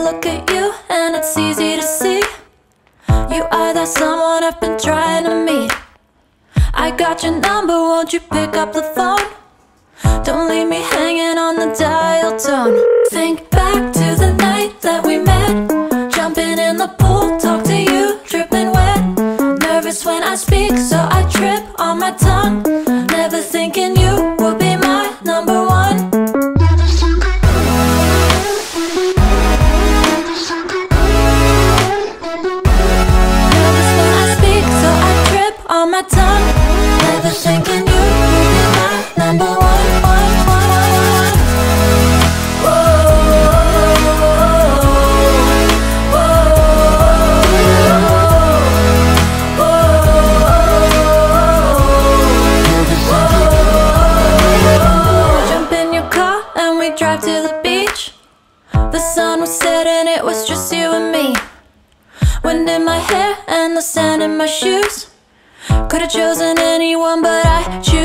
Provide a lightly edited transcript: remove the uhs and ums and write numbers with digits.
look at you and it's easy to see you are that someone I've been trying to meet. I got your number, won't you pick up the phone? Don't leave me hanging on the dial tone. Think back to the night that we met, jumping in the pool, talk to you, dripping wet. Nervous when I speak, so I trip on my tongue. Never thinking you would be my number one. Nervous when I speak, so I trip on my tongue. Never thinking you would be my number one. Drive to the beach. The sun was setting, it was just you and me. Wind in my hair and the sand in my shoes. Could've chosen anyone, but I choose